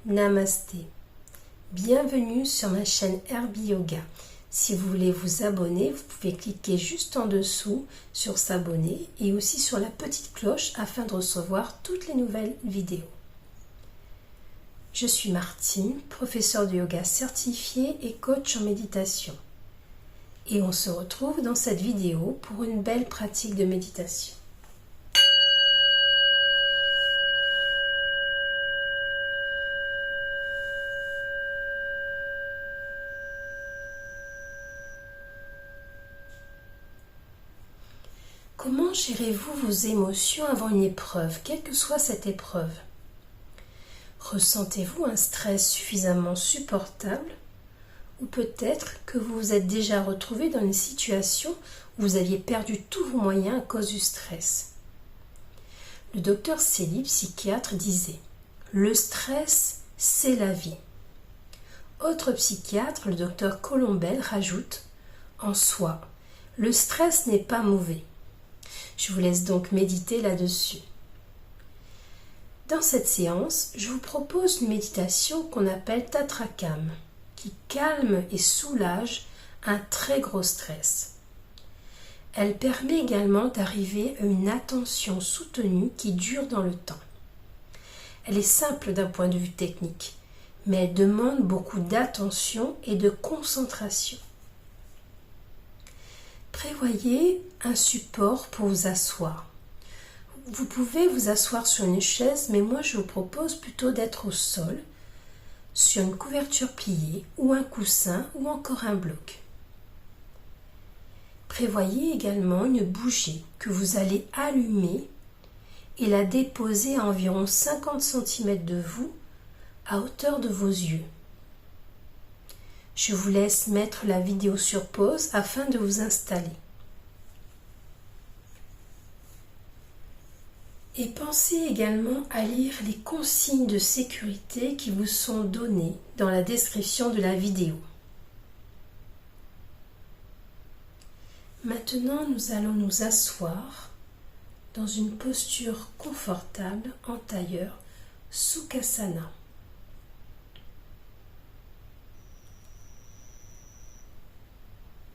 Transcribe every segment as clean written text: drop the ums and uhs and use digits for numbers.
Namasté. Bienvenue sur ma chaîne Herbie Yoga. Si vous voulez vous abonner, vous pouvez cliquer juste en dessous sur s'abonner et aussi sur la petite cloche afin de recevoir toutes les nouvelles vidéos. Je suis Martine, professeure de yoga certifiée et coach en méditation. Et on se retrouve dans cette vidéo pour une belle pratique de méditation. Comment gérez-vous vos émotions avant une épreuve, quelle que soit cette épreuve? Ressentez-vous un stress suffisamment supportable? Ou peut-être que vous vous êtes déjà retrouvé dans une situation où vous aviez perdu tous vos moyens à cause du stress. Le docteur Célie, psychiatre, disait « Le stress, c'est la vie ». Autre psychiatre, le docteur Colombel, rajoute « En soi, le stress n'est pas mauvais ». Je vous laisse donc méditer là-dessus. Dans cette séance, je vous propose une méditation qu'on appelle Tatrakam, qui calme et soulage un très gros stress. Elle permet également d'arriver à une attention soutenue qui dure dans le temps. Elle est simple d'un point de vue technique, mais elle demande beaucoup d'attention et de concentration. Prévoyez un support pour vous asseoir. Vous pouvez vous asseoir sur une chaise, mais moi je vous propose plutôt d'être au sol, sur une couverture pliée ou un coussin ou encore un bloc. Prévoyez également une bougie que vous allez allumer et la déposer à environ 50 cm de vous, à hauteur de vos yeux. Je vous laisse mettre la vidéo sur pause afin de vous installer. Et pensez également à lire les consignes de sécurité qui vous sont données dans la description de la vidéo. Maintenant, nous allons nous asseoir dans une posture confortable en tailleur, Sukhasana.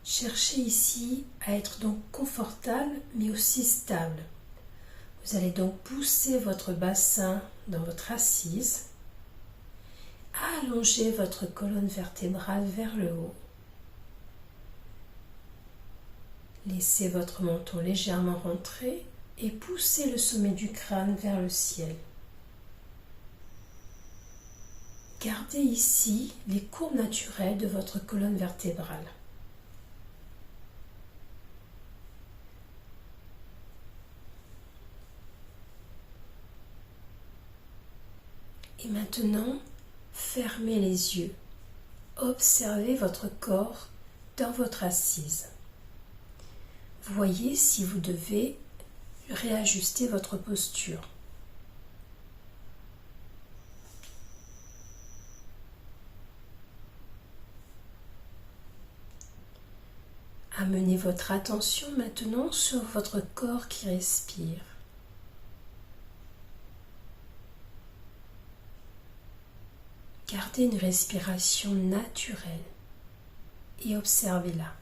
Cherchez ici à être donc confortable mais aussi stable. Vous allez donc pousser votre bassin dans votre assise, allonger votre colonne vertébrale vers le haut. Laissez votre menton légèrement rentrer et poussez le sommet du crâne vers le ciel. Gardez ici les courbes naturelles de votre colonne vertébrale. Et maintenant, fermez les yeux. Observez votre corps dans votre assise. Voyez si vous devez réajuster votre posture. Amenez votre attention maintenant sur votre corps qui respire. Gardez une respiration naturelle et observez-la.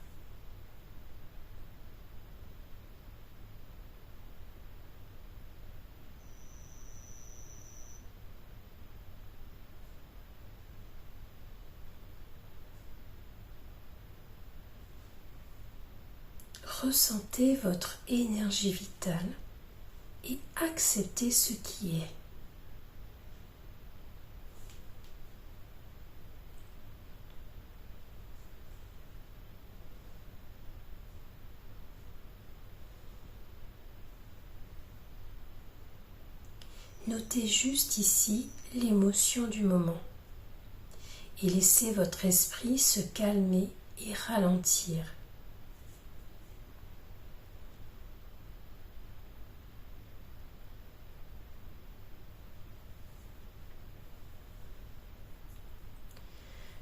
Ressentez votre énergie vitale et acceptez ce qui est. Notez juste ici l'émotion du moment et laissez votre esprit se calmer et ralentir.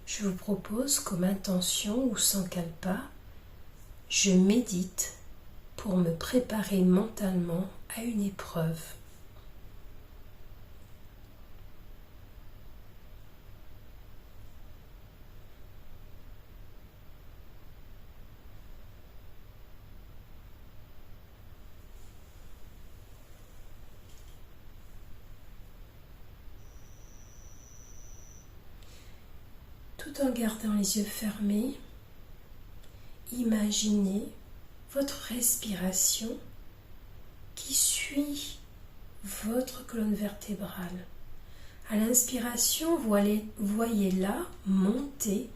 Je vous propose comme intention ou sankalpa, je médite pour me préparer mentalement à une épreuve. tout en gardant les yeux fermés, imaginez votre respiration qui suit votre colonne vertébrale. À l'inspiration, voyez-la monter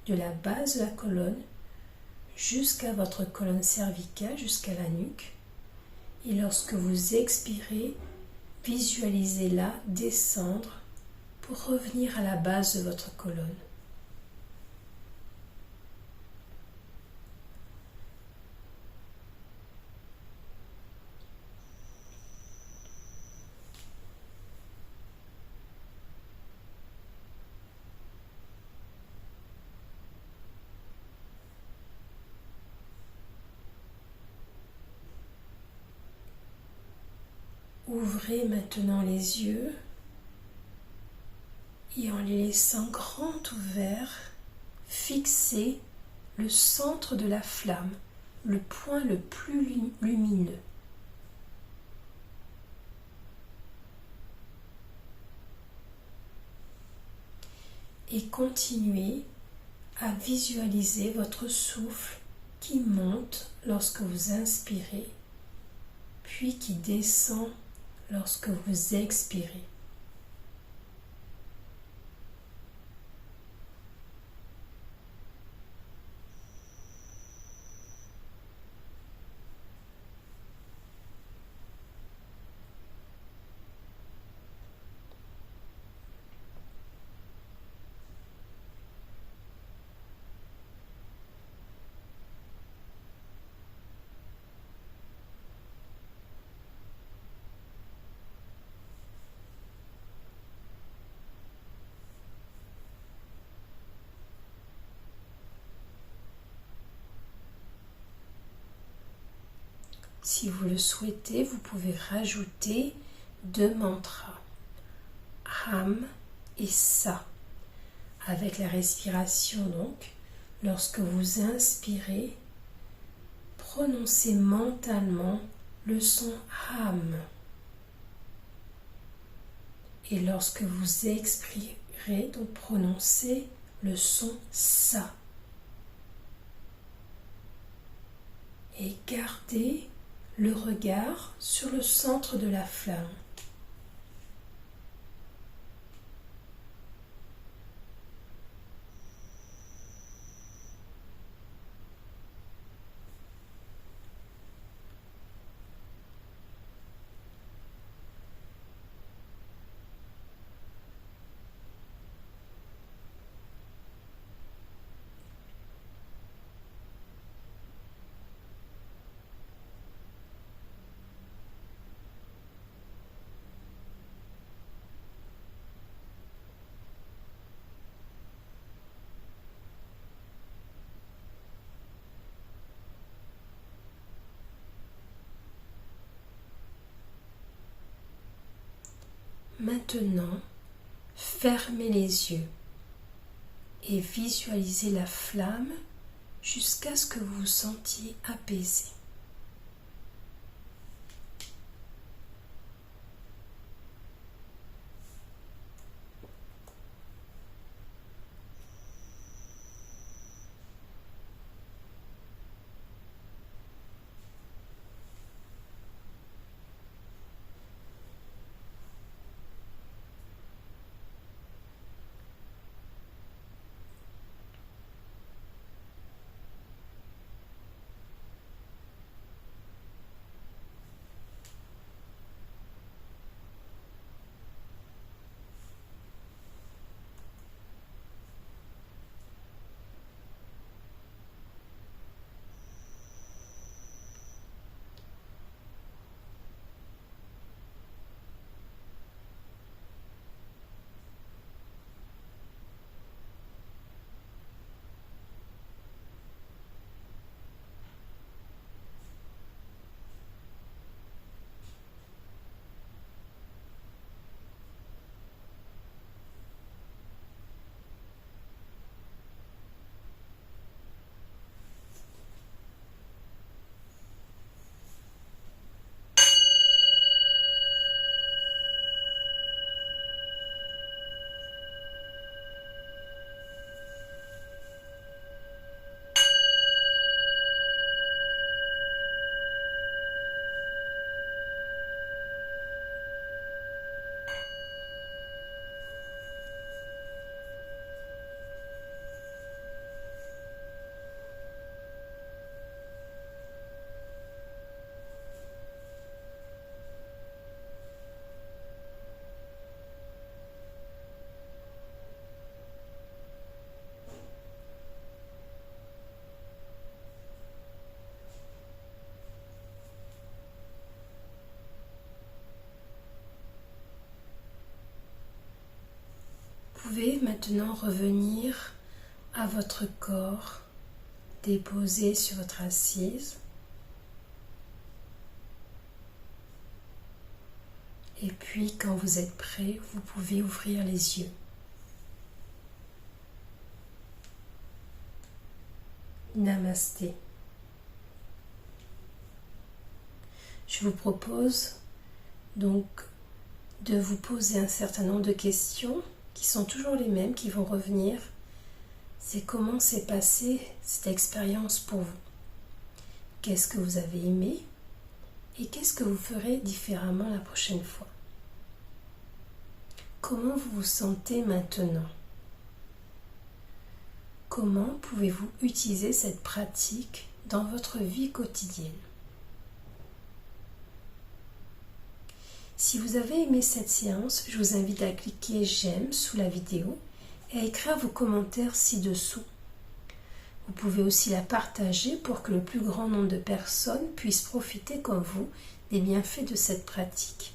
de la base de la colonne jusqu'à votre colonne cervicale, jusqu'à la nuque. Et lorsque vous expirez, visualisez-la descendre pour revenir à la base de votre colonne. Ouvrez maintenant les yeux et en les laissant grands ouverts, fixez le centre de la flamme, le point le plus lumineux. Et continuez à visualiser votre souffle qui monte lorsque vous inspirez, puis qui descend lorsque vous expirez. Si vous le souhaitez, vous pouvez rajouter 2 mantras, Ham et Sa. Avec la respiration donc, lorsque vous inspirez, prononcez mentalement le son Ham. Et lorsque vous expirez, donc prononcez le son Sa. Et gardez le regard sur le centre de la flamme. Maintenant, fermez les yeux et visualisez la flamme jusqu'à ce que vous vous sentiez apaisé. pouvez maintenant revenir à votre corps, déposé sur votre assise. Et puis, quand vous êtes prêt, vous pouvez ouvrir les yeux. Namasté. Je vous propose donc de vous poser un certain nombre de questions qui sont toujours les mêmes, qui vont revenir. C'est comment s'est passée cette expérience pour vous? Qu'est-ce que vous avez aimé? Et qu'est-ce que vous ferez différemment la prochaine fois? Comment vous vous sentez maintenant? Comment pouvez-vous utiliser cette pratique dans votre vie quotidienne? Si vous avez aimé cette séance, je vous invite à cliquer j'aime sous la vidéo et à écrire vos commentaires ci-dessous. Vous pouvez aussi la partager pour que le plus grand nombre de personnes puissent profiter comme vous des bienfaits de cette pratique.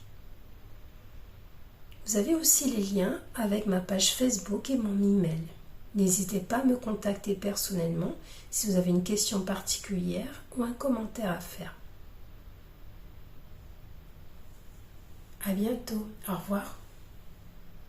Vous avez aussi les liens avec ma page Facebook et mon email. N'hésitez pas à me contacter personnellement si vous avez une question particulière ou un commentaire à faire. À bientôt. Au revoir.